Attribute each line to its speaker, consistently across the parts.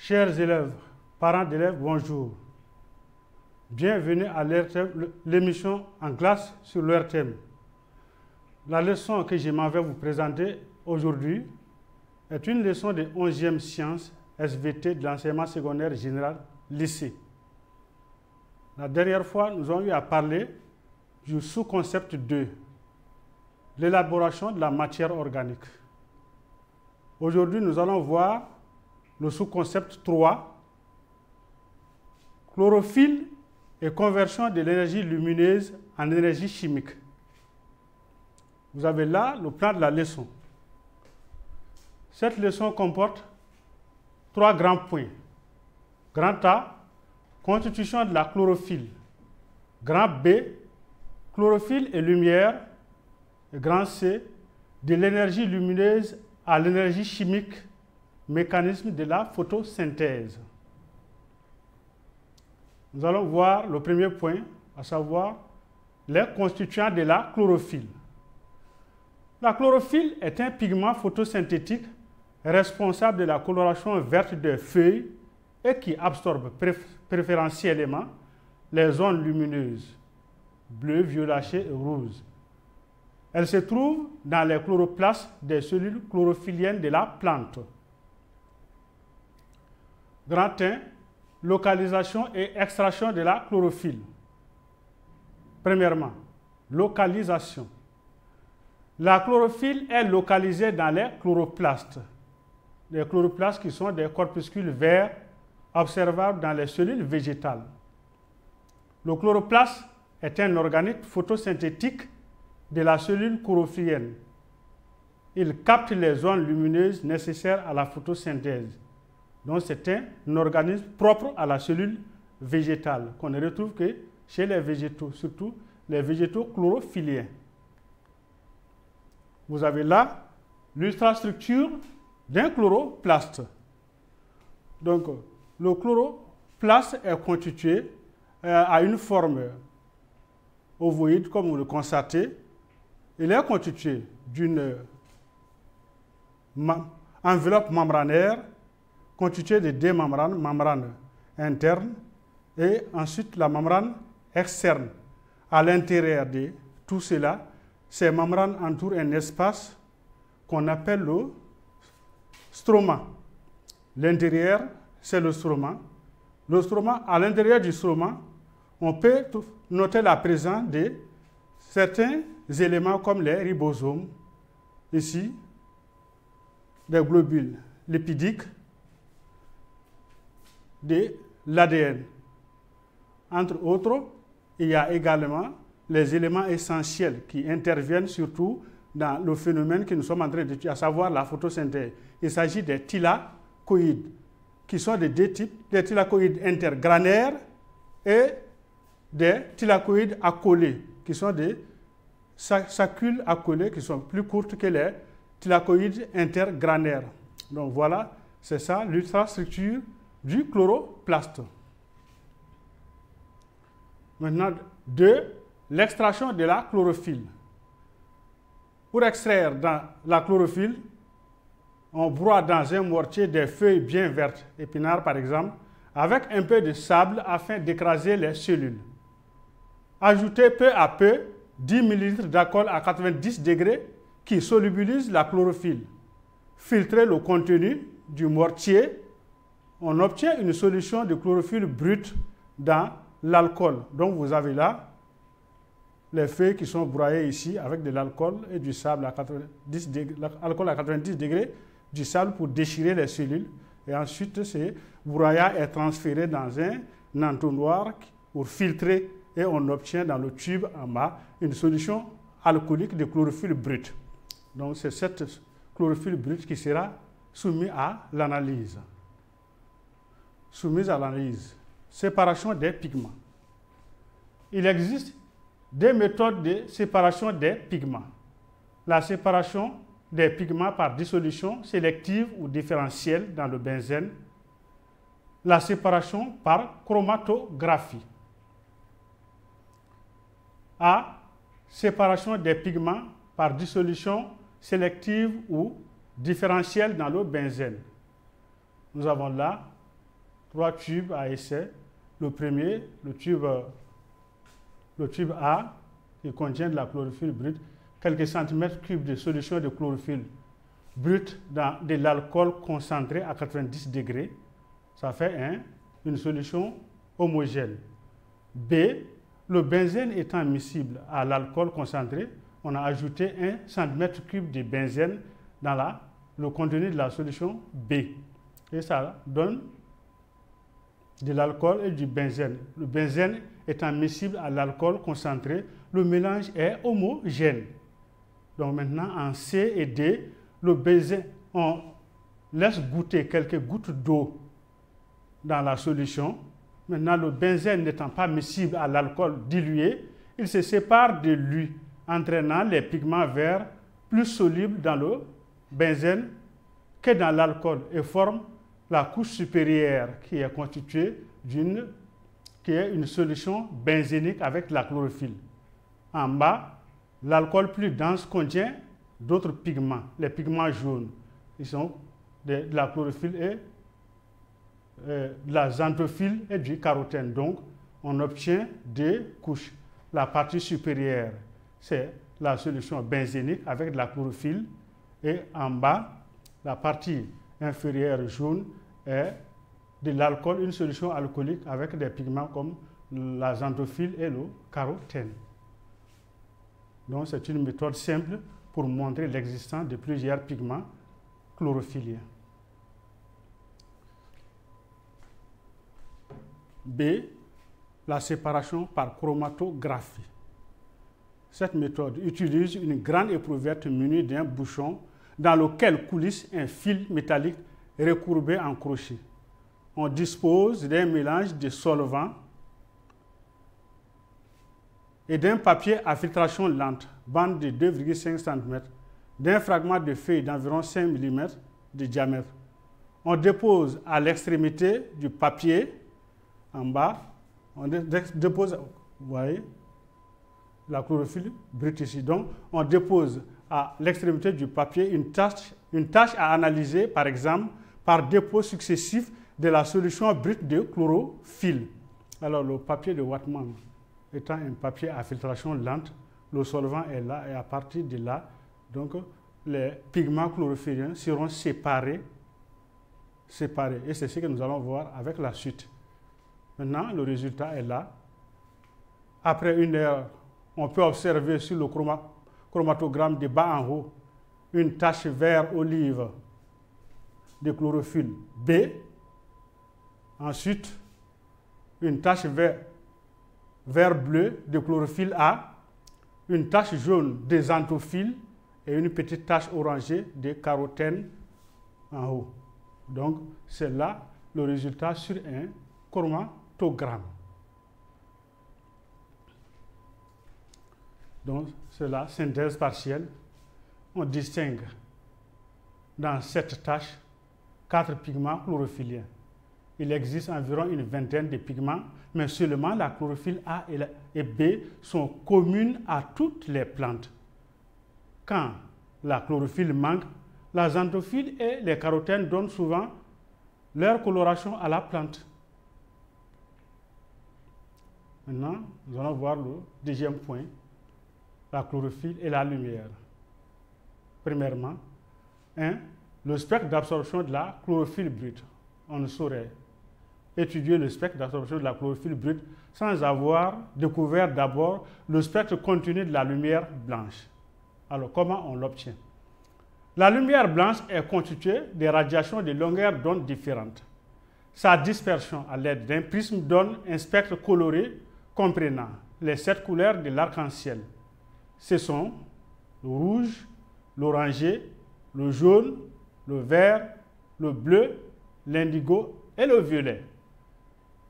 Speaker 1: Chers élèves, parents d'élèves, bonjour. Bienvenue à l'émission en classe sur leur thème. La leçon que je m'en vais vous présenter aujourd'hui est une leçon de 11e sciences SVT de l'enseignement secondaire général lycée. La dernière fois, nous avons eu à parler du sous-concept 2, l'élaboration de la matière organique. Aujourd'hui, nous allons voir le sous-concept 3, chlorophylle et conversion de l'énergie lumineuse en énergie chimique. Vous avez là le plan de la leçon. Cette leçon comporte 3 grands points. Grand A, constitution de la chlorophylle. Grand B, chlorophylle et lumière. Et grand C, de l'énergie lumineuse à l'énergie chimique, mécanisme de la photosynthèse. Nous allons voir le premier point, à savoir les constituants de la chlorophylle. La chlorophylle est un pigment photosynthétique responsable de la coloration verte des feuilles et qui absorbe préférentiellement les ondes lumineuses, bleu, violacé et rose. Elle se trouve dans les chloroplastes des cellules chlorophylliennes de la plante. Grand 1, localisation et extraction de la chlorophylle. Premièrement, localisation. La chlorophylle est localisée dans les chloroplastes. Les chloroplastes qui sont des corpuscules verts observables dans les cellules végétales. Le chloroplaste est un organite photosynthétique de la cellule chlorophyllienne. Il capte les ondes lumineuses nécessaires à la photosynthèse. Donc c'est un organisme propre à la cellule végétale qu'on ne retrouve que chez les végétaux, surtout les végétaux chlorophylliens. Vous avez là l'ultrastructure d'un chloroplaste. Donc le chloroplaste est constitué à une forme ovoïde, comme vous le constatez. Il est constitué d'une enveloppe membranaire constituée de deux membranes, membrane interne et ensuite la membrane externe. À l'intérieur de tout cela, ces membranes entourent un espace qu'on appelle le stroma. L'intérieur, c'est le stroma. Le stroma, à l'intérieur du stroma, on peut noter la présence de certains éléments comme les ribosomes, ici, des globules lipidiques, de l'ADN. Entre autres, il y a également les éléments essentiels qui interviennent surtout dans le phénomène que nous sommes en train d'étudier, à savoir la photosynthèse. Il s'agit des thylakoïdes, qui sont de deux types, des thylakoïdes intergranaires et des thylakoïdes accolés, qui sont des saccules accolées, qui sont plus courtes que les thylakoïdes intergranaires. Donc voilà, c'est ça l'ultrastructure du chloroplaste. Maintenant, 2, l'extraction de la chlorophylle. Pour extraire dans la chlorophylle, on broie dans un mortier des feuilles bien vertes, épinards par exemple, avec un peu de sable afin d'écraser les cellules. Ajoutez peu à peu 10 ml d'alcool à 90 degrés qui solubilise la chlorophylle. Filtrez le contenu du mortier. On obtient une solution de chlorophylle brute dans l'alcool. Donc vous avez là les feuilles qui sont broyées ici avec de l'alcool et du sable à 90 degrés, l'alcool à 90 degrés, du sable pour déchirer les cellules. Et ensuite, ce broyat est transféré dans un entonnoir pour filtrer et on obtient dans le tube en bas une solution alcoolique de chlorophylle brute. Donc c'est cette chlorophylle brute qui sera soumise à l'analyse. Soumise à l'analyse. Séparation des pigments. Il existe des méthodes de séparation des pigments. La séparation des pigments par dissolution sélective ou différentielle dans le benzène. La séparation par chromatographie. A. Séparation des pigments par dissolution sélective ou différentielle dans le benzène. Nous avons là 3 tubes à essai. Le premier, le tube A, qui contient de la chlorophylle brute, quelques centimètres cubes de solution de chlorophylle brute dans de l'alcool concentré à 90 degrés. Ça fait une solution homogène. B, le benzène étant miscible à l'alcool concentré, on a ajouté 1 cm3 de benzène dans le contenu de la solution B. Et ça donne de l'alcool et du benzène. Le benzène étant miscible à l'alcool concentré, le mélange est homogène. Donc maintenant, en C et D, le benzène, on laisse goûter quelques gouttes d'eau dans la solution. Maintenant, le benzène n'étant pas miscible à l'alcool dilué, il se sépare de lui, entraînant les pigments verts plus solubles dans le benzène que dans l'alcool et forme la couche supérieure qui est constituée qui est une solution benzénique avec de la chlorophylle. En bas, l'alcool plus dense contient d'autres pigments, les pigments jaunes. Ils sont de la chlorophylle et de la xanthophylle et du carotène. Donc, on obtient 2 couches. La partie supérieure, c'est la solution benzénique avec de la chlorophylle. Et en bas, la partie inférieure jaune est de l'alcool, une solution alcoolique avec des pigments comme la xanthophylle et le carotène. Donc, c'est une méthode simple pour montrer l'existence de plusieurs pigments chlorophylliens. B, la séparation par chromatographie. Cette méthode utilise une grande éprouvette munie d'un bouchon dans lequel coulisse un fil métallique recourbé en crochet. On dispose d'un mélange de solvant et d'un papier à filtration lente, bande de 2,5 cm, d'un fragment de feuille d'environ 5 mm de diamètre. On dépose à l'extrémité du papier, en bas, on dépose, vous voyez, la chlorophylle brute ici. Donc, on dépose à l'extrémité du papier une tâche à analyser, par exemple, par dépôt successif de la solution brute de chlorophylle. Alors, le papier de Whatman étant un papier à filtration lente, le solvant est là et à partir de là, donc, les pigments chlorophylliens seront séparés. Et c'est ce que nous allons voir avec la suite. Maintenant, le résultat est là. Après 1 heure, on peut observer sur le chromatogramme de bas en haut une tache vert-olive de chlorophylle B. Ensuite, une tache vert-bleu de chlorophylle A, une tache jaune de xanthophylle et une petite tache orangée de carotène en haut. Donc, c'est là le résultat sur un chromatogramme. Donc, c'est la synthèse partielle. On distingue dans cette tache 4 pigments chlorophylliens. Il existe environ une vingtaine de pigments, mais seulement la chlorophylle A et B sont communes à toutes les plantes. Quand la chlorophylle manque, la xanthophylle et les carotènes donnent souvent leur coloration à la plante. Maintenant, nous allons voir le deuxième point, la chlorophylle et la lumière. Premièrement, le spectre d'absorption de la chlorophylle brute. On ne saurait étudier le spectre d'absorption de la chlorophylle brute sans avoir découvert d'abord le spectre continu de la lumière blanche. Alors, comment on l'obtient? La lumière blanche est constituée de radiations de longueur d'onde différentes. Sa dispersion à l'aide d'un prisme donne un spectre coloré comprenant les 7 couleurs de l'arc-en-ciel. Ce sont le rouge, l'orangé, le jaune, le vert, le bleu, l'indigo et le violet.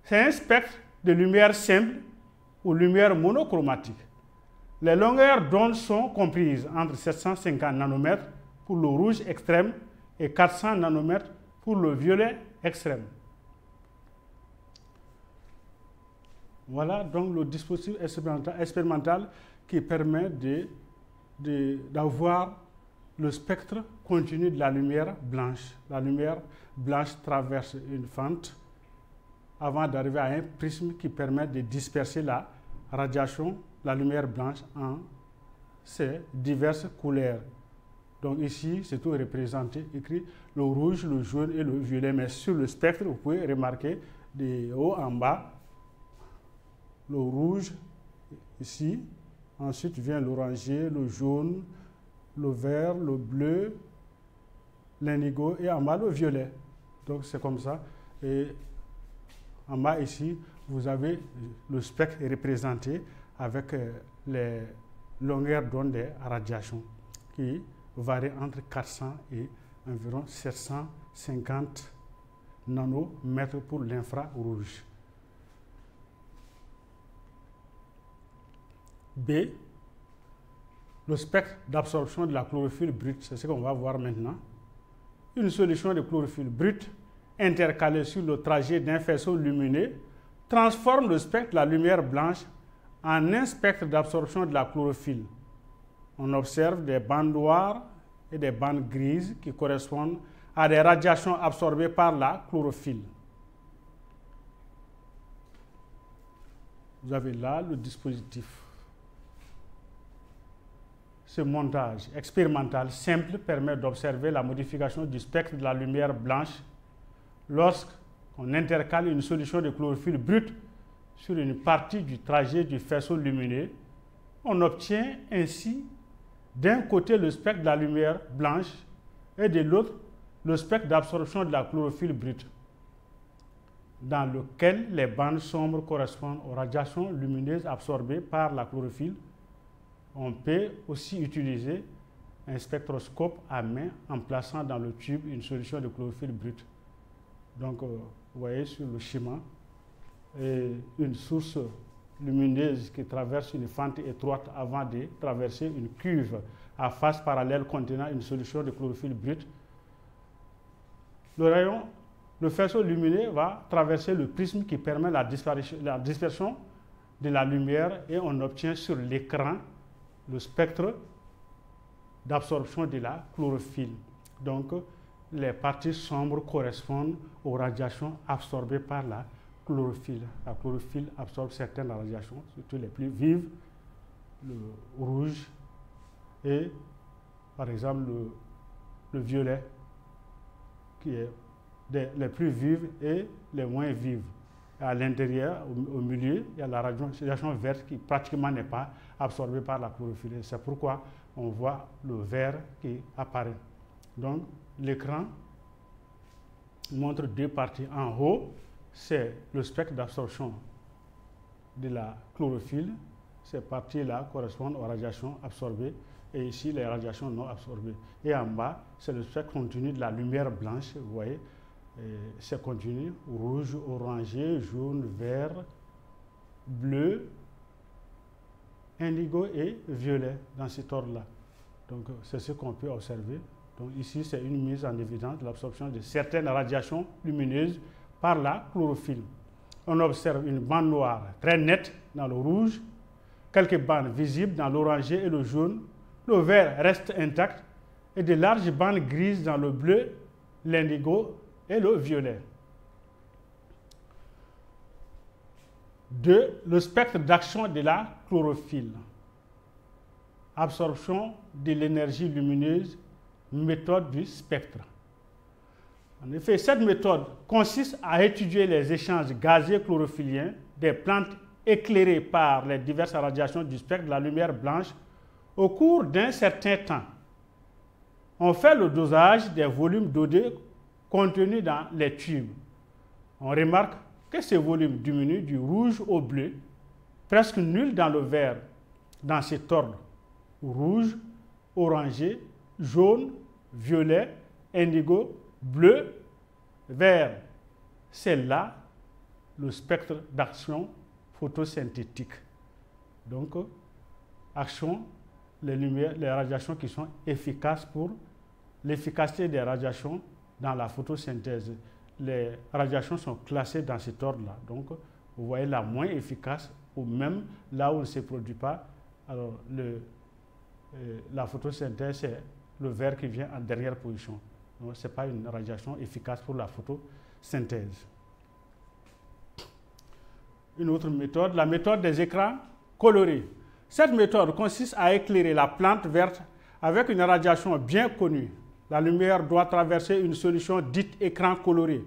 Speaker 1: C'est un spectre de lumière simple ou lumière monochromatique. Les longueurs d'onde sont comprises entre 750 nanomètres pour le rouge extrême et 400 nanomètres pour le violet extrême. Voilà donc le dispositif expérimental qui permet d'avoir le spectre continu de la lumière blanche. La lumière blanche traverse une fente avant d'arriver à un prisme qui permet de disperser la radiation, la lumière blanche en ces diverses couleurs. Donc ici, c'est tout représenté, écrit le rouge, le jaune et le violet. Mais sur le spectre, vous pouvez remarquer de haut en bas, le rouge ici, ensuite vient l'oranger, le jaune, le vert, le bleu, l'indigo et en bas le violet. Donc c'est comme ça. Et en bas ici, vous avez le spectre représenté avec les longueurs d'onde des radiations qui varient entre 400 et environ 750 nanomètres pour l'infrarouge. B, le spectre d'absorption de la chlorophylle brute, c'est ce qu'on va voir maintenant. Une solution de chlorophylle brute intercalée sur le trajet d'un faisceau lumineux transforme le spectre de la lumière blanche en un spectre d'absorption de la chlorophylle. On observe des bandes noires et des bandes grises qui correspondent à des radiations absorbées par la chlorophylle. Vous avez là le dispositif. Ce montage expérimental simple permet d'observer la modification du spectre de la lumière blanche lorsqu'on intercale une solution de chlorophylle brute sur une partie du trajet du faisceau lumineux. On obtient ainsi d'un côté le spectre de la lumière blanche et de l'autre le spectre d'absorption de la chlorophylle brute, dans lequel les bandes sombres correspondent aux radiations lumineuses absorbées par la chlorophylle. On peut aussi utiliser un spectroscope à main en plaçant dans le tube une solution de chlorophylle brute. Donc, vous voyez sur le schéma, une source lumineuse qui traverse une fente étroite avant de traverser une cuve à face parallèle contenant une solution de chlorophylle brute. Le faisceau lumineux va traverser le prisme qui permet la dispersion de la lumière et on obtient sur l'écran le spectre d'absorption de la chlorophylle. Donc, les parties sombres correspondent aux radiations absorbées par la chlorophylle. La chlorophylle absorbe certaines radiations, surtout les plus vives, le rouge et, par exemple, le violet, qui est les plus vives et les moins vives. À l'intérieur, au milieu, il y a la radiation verte qui pratiquement n'est pas absorbée par la chlorophylle. C'est pourquoi on voit le vert qui apparaît. Donc, l'écran montre deux parties. En haut, c'est le spectre d'absorption de la chlorophylle. Ces parties-là correspondent aux radiations absorbées et ici, les radiations non absorbées. Et en bas, c'est le spectre continu de la lumière blanche, vous voyez. C'est continu, rouge, orangé, jaune, vert, bleu, indigo et violet dans cet ordre-là. Donc, c'est ce qu'on peut observer. Donc, ici, c'est une mise en évidence de l'absorption de certaines radiations lumineuses par la chlorophylle. On observe une bande noire très nette dans le rouge, quelques bandes visibles dans l'orangé et le jaune. Le vert reste intact et de larges bandes grises dans le bleu, l'indigo et le violet. 2. Le spectre d'action de la chlorophylle. Absorption de l'énergie lumineuse, méthode du spectre. En effet, cette méthode consiste à étudier les échanges gazeux chlorophylliens des plantes éclairées par les diverses radiations du spectre de la lumière blanche au cours d'un certain temps. On fait le dosage des volumes d'eau contenus dans les tubes. On remarque que ces volumes diminuent du rouge au bleu, presque nul dans le vert, dans cet ordre: rouge, orangé, jaune, violet, indigo, bleu, vert. C'est là le spectre d'action photosynthétique. Donc, action, les radiations qui sont efficaces pour l'efficacité des radiations dans la photosynthèse. Les radiations sont classées dans cet ordre-là. Donc, vous voyez la moins efficace, ou même là où ne se produit pas. Alors, la photosynthèse, c'est le vert qui vient en dernière position. Donc, ce n'est pas une radiation efficace pour la photosynthèse. une autre méthode, la méthode des écrans colorés. Cette méthode consiste à éclairer la plante verte avec une radiation bien connue. La lumière doit traverser une solution dite écran coloré.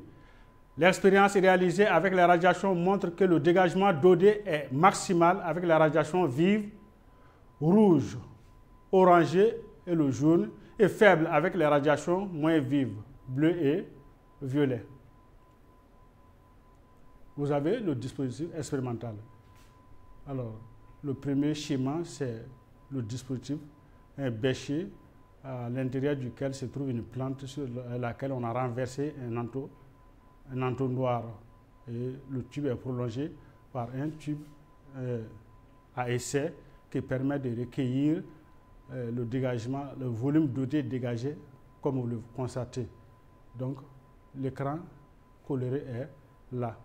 Speaker 1: L'expérience réalisée avec la radiation montre que le dégagement d'eau est maximal avec la radiation vive, rouge, orangé et le jaune, et faible avec les radiations moins vives, bleu et violet. Vous avez le dispositif expérimental. Alors, le premier schéma, c'est le dispositif, un bêcher à l'intérieur duquel se trouve une plante sur laquelle on a renversé un entonnoir. Et le tube est prolongé par un tube à essai qui permet de recueillir le dégagement, le volume d'eau dégagé, comme vous le constatez. Donc, l'écran coloré est là.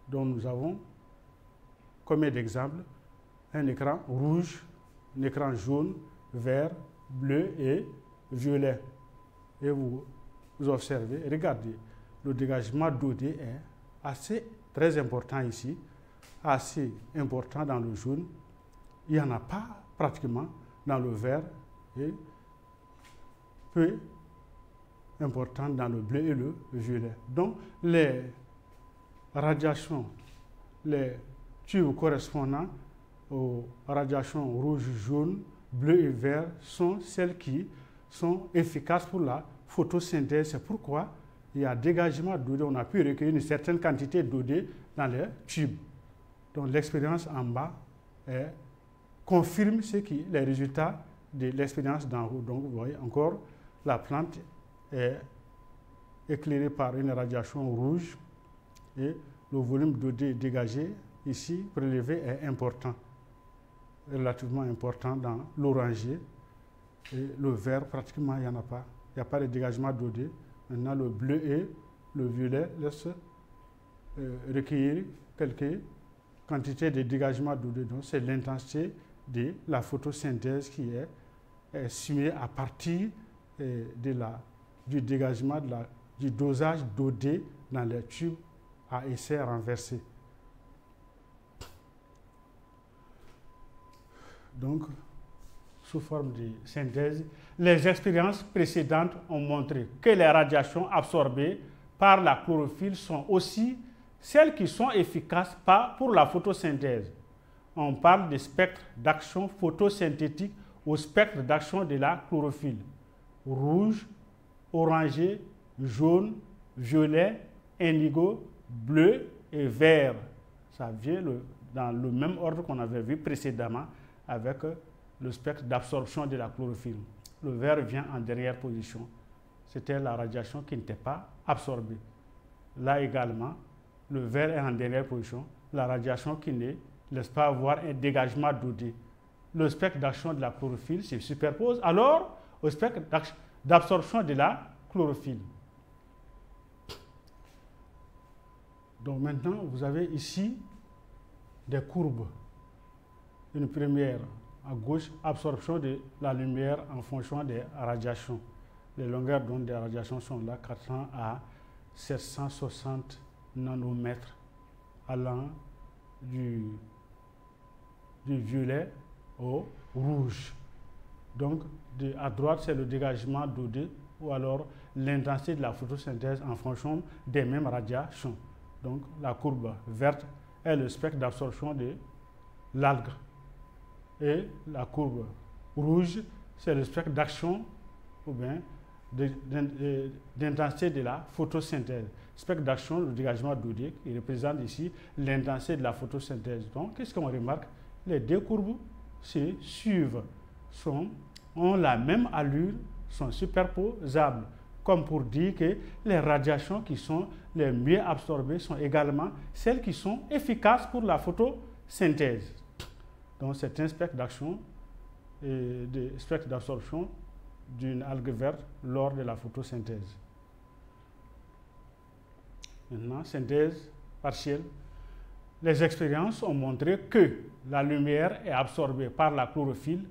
Speaker 1: Donc, nous avons combien d'exemples? Un écran rouge, un écran jaune, vert, bleu et violet. Et vous observez, regardez, le dégagement d'eau est assez très important ici, assez important dans le jaune. Il n'y en a pas pratiquement dans le vert et peu important dans le bleu et le violet. Donc, les radiations, les tubes correspondant aux radiations rouge, jaune, bleu et vert sont celles qui sont efficaces pour la photosynthèse. C'est pourquoi il y a dégagement d'eau. On a pu recueillir une certaine quantité d'eau dans les tubes. Donc l'expérience en bas confirme les résultats de l'expérience d'en haut. Donc vous voyez encore, la plante est éclairée par une radiation rouge et le volume d'eau dégagé ici prélevé est important, relativement important dans l'oranger, et le vert pratiquement il n'y en a pas. Il n'y a pas de dégagement d'eau. Maintenant le bleu et le violet laissent recueillir quelques quantités de dégagement d'eau. Donc c'est l'intensité de la photosynthèse qui est estimée à partir du dégagement, du dosage d'eau dans les tubes à essai renversé. Donc, sous forme de synthèse, les expériences précédentes ont montré que les radiations absorbées par la chlorophylle sont aussi celles qui sont efficaces pour la photosynthèse. On parle de spectre d'action photosynthétique au spectre d'action de la chlorophylle. Rouge, orangé, jaune, violet, indigo, bleu et vert. Ça vient dans le même ordre qu'on avait vu précédemment avec le spectre d'absorption de la chlorophylle. Le vert vient en dernière position. C'était la radiation qui n'était pas absorbée. Là également, le vert est en dernière position. La radiation qui ne laisse pas avoir un dégagement d'eau. Le spectre d'action de la chlorophylle se superpose alors au spectre d'absorption de la chlorophylle. Donc maintenant, vous avez ici des courbes. Une première à gauche, absorption de la lumière en fonction des radiations. Les longueurs d'onde des radiations sont là, 400 à 760 nanomètres, allant du violet au rouge. Donc, à droite, c'est le dégagement d'eau ou alors l'intensité de la photosynthèse en fonction des mêmes radiations. Donc, la courbe verte est le spectre d'absorption de l'algue. Et la courbe rouge, c'est le spectre d'action ou bien d'intensité de la photosynthèse. Spectre d'action, le dégagement d'eau, il représente ici l'intensité de la photosynthèse. Donc, qu'est-ce qu'on remarque? Les deux courbes se suivent, ont la même allure, sont superposables, comme pour dire que les radiations qui sont les mieux absorbées sont également celles qui sont efficaces pour la photosynthèse. Donc, c'est un spectre d'action et de spectre d'absorption d'une algue verte lors de la photosynthèse. Maintenant, synthèse partielle. Les expériences ont montré que la lumière est absorbée par la chlorophylle,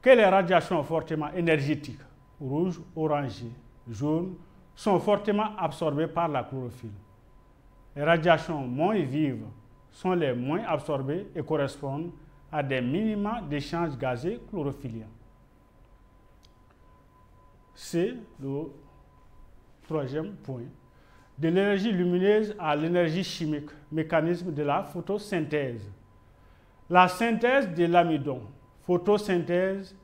Speaker 1: que les radiations fortement énergétiques, rouge, orangé, jaune, sont fortement absorbées par la chlorophylle. Les radiations moins vives sont les moins absorbés et correspondent à des minima d'échanges gazeux chlorophylliens. C'est le troisième point. De l'énergie lumineuse à l'énergie chimique, mécanisme de la photosynthèse. La synthèse de l'amidon, photosynthèse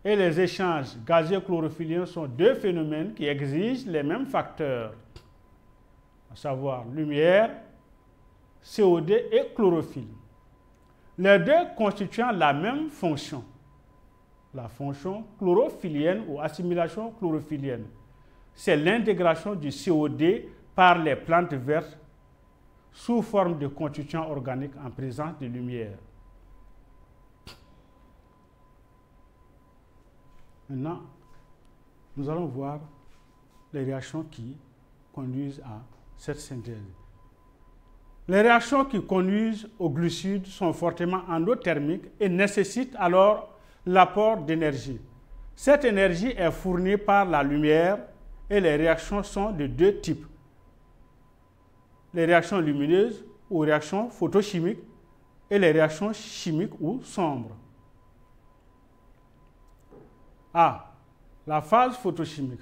Speaker 1: et les échanges gazeux chlorophylliens sont deux phénomènes qui exigent les mêmes facteurs, à savoir lumière, CO2 et chlorophylle. Les deux constituant la même fonction, la fonction chlorophyllienne ou assimilation chlorophyllienne. C'est l'intégration du CO2 par les plantes vertes sous forme de constituants organiques en présence de lumière. Maintenant, nous allons voir les réactions qui conduisent à cette synthèse. Les réactions qui conduisent aux glucides sont fortement endothermiques et nécessitent alors l'apport d'énergie. Cette énergie est fournie par la lumière et les réactions sont de deux types. Les réactions lumineuses ou réactions photochimiques et les réactions chimiques ou sombres. A. La phase photochimique.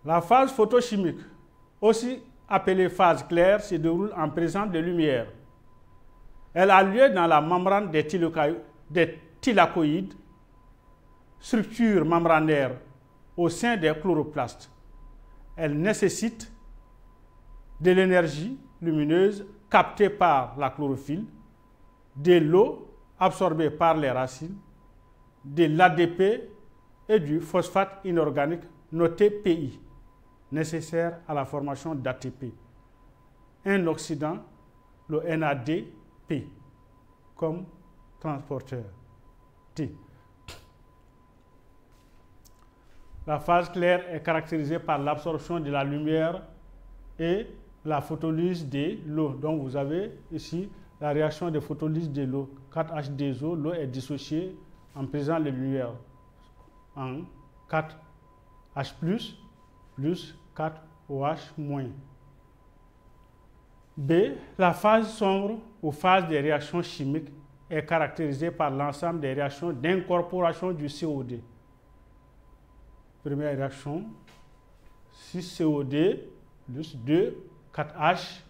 Speaker 1: La phase photochimique, aussi appelée phase claire, se déroule en présence de lumière. Elle a lieu dans la membrane des thylakoïdes, structure membranaire au sein des chloroplastes. Elle nécessite de l'énergie lumineuse captée par la chlorophylle, de l'eau absorbée par les racines, de l'ADP et du phosphate inorganique noté PI, nécessaire à la formation d'ATP. Un oxydant, le NADP, comme transporteur T. La phase claire est caractérisée par l'absorption de la lumière et la photolyse de l'eau. Donc vous avez ici la réaction de photolyse de l'eau. 4H2O, l'eau est dissociée en présence de lumière en 4H+, plus 4OH-. B. La phase sombre ou phase des réactions chimiques est caractérisée par l'ensemble des réactions d'incorporation du CO2. Première réaction, 6CO2 plus 2, 4H,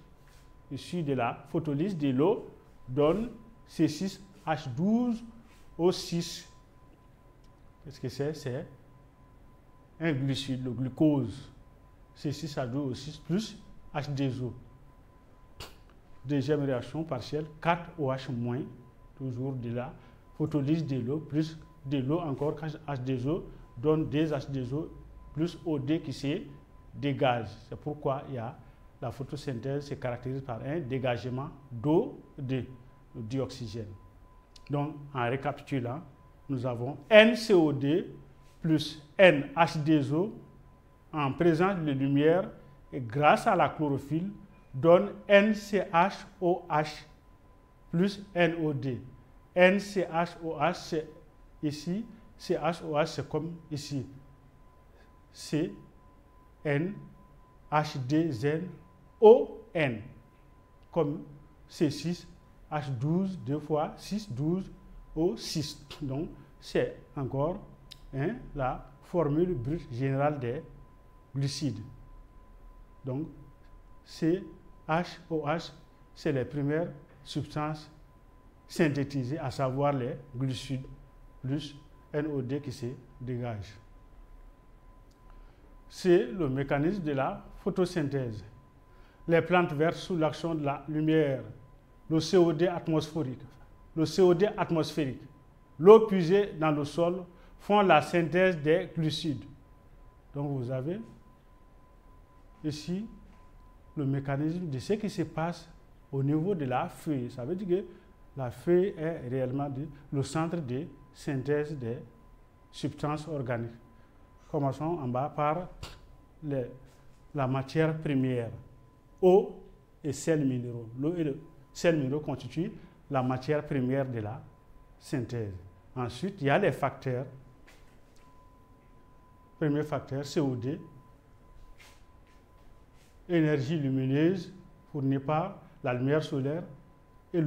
Speaker 1: issu de la photolyse de l'eau, donne C6H12O6. Qu'est-ce que c'est? C'est un glucide, le glucose. C6H12O6 plus H2O. Deuxième réaction partielle, 4OH-, toujours de la photolyse de l'eau, plus de l'eau encore, H2O, donne 2H2O plus OD qui se dégage. C'est pourquoi il y a la photosynthèse se caractérise par un dégagement d'eau, de dioxygène. Donc, en récapitulant, nous avons NCO2 plus NH2O en présence de lumière et grâce à la chlorophylle donne NCHOH plus NO2. NCHOH, c'est ici, CHOH, c'est comme ici. C, N, H2N, ON, comme C6, H12, 2 fois 6, 12, O6. Donc, c'est encore la formule brute générale des glucides. Donc, CHOH, c'est les premières substances synthétisées, à savoir les glucides, plus NO2 qui se dégage. C'est le mécanisme de la photosynthèse. Les plantes vertes sous l'action de la lumière, le CO2 atmosphérique, l'eau puisée dans le sol font la synthèse des glucides. Donc vous avez ici le mécanisme de ce qui se passe au niveau de la feuille. Ça veut dire que la feuille est réellement le centre de synthèse des substances organiques. Commençons en bas par la matière première, eau et sels minéraux. L'eau et le sels minéraux constituent la matière première de la synthèse. Ensuite, il y a les facteurs. Premier facteur, CO2, énergie lumineuse fournie par la lumière solaire et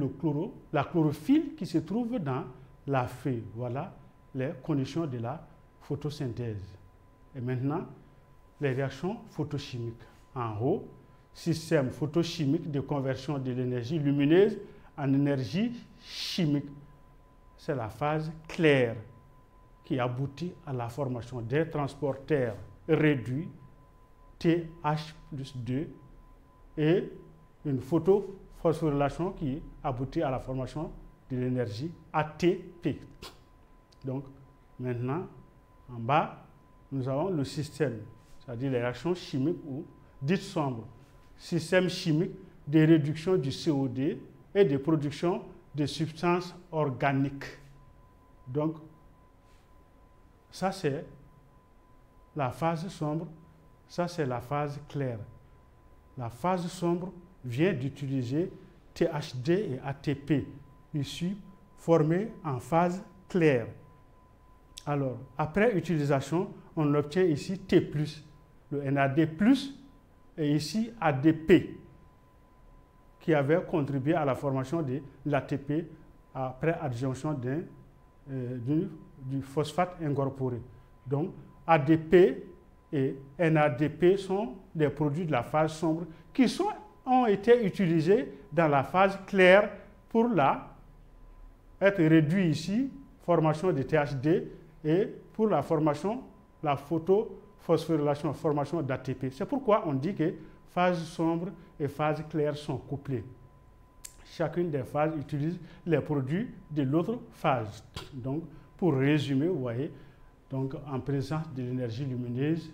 Speaker 1: la chlorophylle qui se trouve dans la feuille. Voilà les conditions de la photosynthèse. Et maintenant, les réactions photochimiques. En haut, système photochimique de conversion de l'énergie lumineuse en énergie chimique. C'est la phase claire qui aboutit à la formation des transporteurs réduits TH+2 et une photophosphorylation qui aboutit à la formation de l'énergie ATP. Donc, maintenant, en bas, nous avons le système, c'est-à-dire les réactions chimiques ou dites sombres. Système chimique de réduction du CO2 et de production de substances organiques. Donc, ça c'est la phase sombre, ça c'est la phase claire. La phase sombre vient d'utiliser THD et ATP, issus formés en phase claire. Alors, après utilisation, on obtient ici T+, le NAD+, et ici ADP, qui avait contribué à la formation de l'ATP après adjonction du phosphate incorporé. Donc, ADP et NADP sont des produits de la phase sombre qui ont été utilisés dans la phase claire pour être réduits ici, formation de THD, et pour la formation, la photophosphorylation, formation d'ATP. C'est pourquoi on dit que phase sombre et phase claire sont couplées. Chacune des phases utilise les produits de l'autre phase. Donc, pour résumer, vous voyez, donc en présence de l'énergie lumineuse,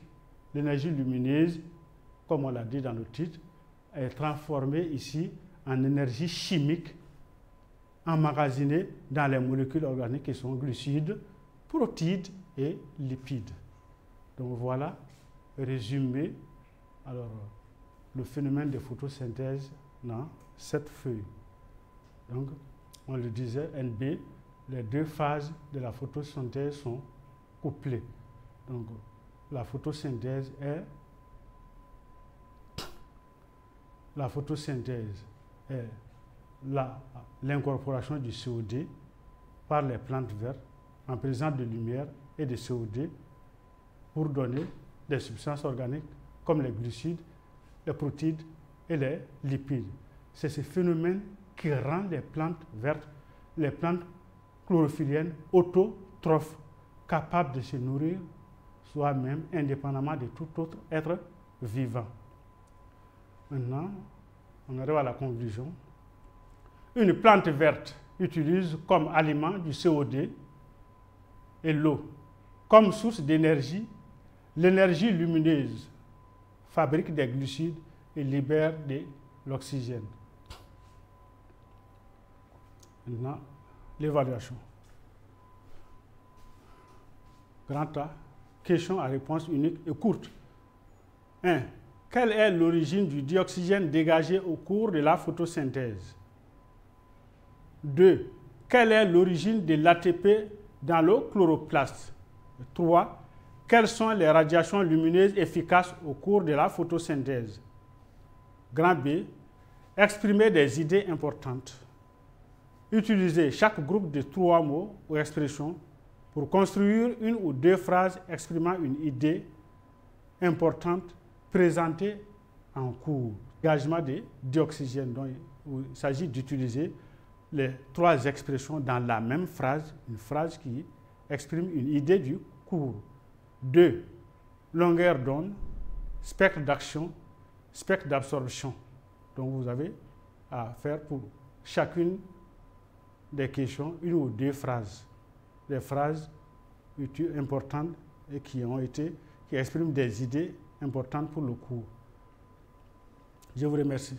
Speaker 1: comme on l'a dit dans le titre, est transformée ici en énergie chimique emmagasinée dans les molécules organiques qui sont glucides, protides et lipides. Donc voilà, résumé, alors, le phénomène de photosynthèse dans cette feuille. Donc, on le disait, NB, les deux phases de la photosynthèse sont couplées. Donc, la photosynthèse est l'incorporation du CO2 par les plantes vertes en présence de lumière et de CO2 pour donner des substances organiques comme les glucides, les protides et les lipides. C'est ce phénomène qui rend les plantes vertes, les plantes chlorophylliennes, autotrophes, capables de se nourrir soi-même indépendamment de tout autre être vivant. Maintenant, on arrive à la conclusion. Une plante verte utilise comme aliment du CO2 et l'eau. Comme source d'énergie, l'énergie lumineuse fabrique des glucides et libère de l'oxygène. Maintenant, l'évaluation. Grand A, question à réponse unique et courte. 1. Quelle est l'origine du dioxygène dégagé au cours de la photosynthèse? 2. Quelle est l'origine de l'ATP dans le chloroplaste? 3. Quelles sont les radiations lumineuses efficaces au cours de la photosynthèse? Grand B. Exprimer des idées importantes. Utilisez chaque groupe de 3 mots ou expressions pour construire une ou deux phrases exprimant une idée importante présentée en cours. Dégagement de dioxygène. Donc, il s'agit d'utiliser les 3 expressions dans la même phrase, une phrase qui exprime une idée du cours. 2. Longueur d'onde, spectre d'action, spectre d'absorption. Donc vous avez à faire pour chacune des questions une ou deux phrases. Des phrases importantes et qui expriment des idées importantes pour le cours. Je vous remercie.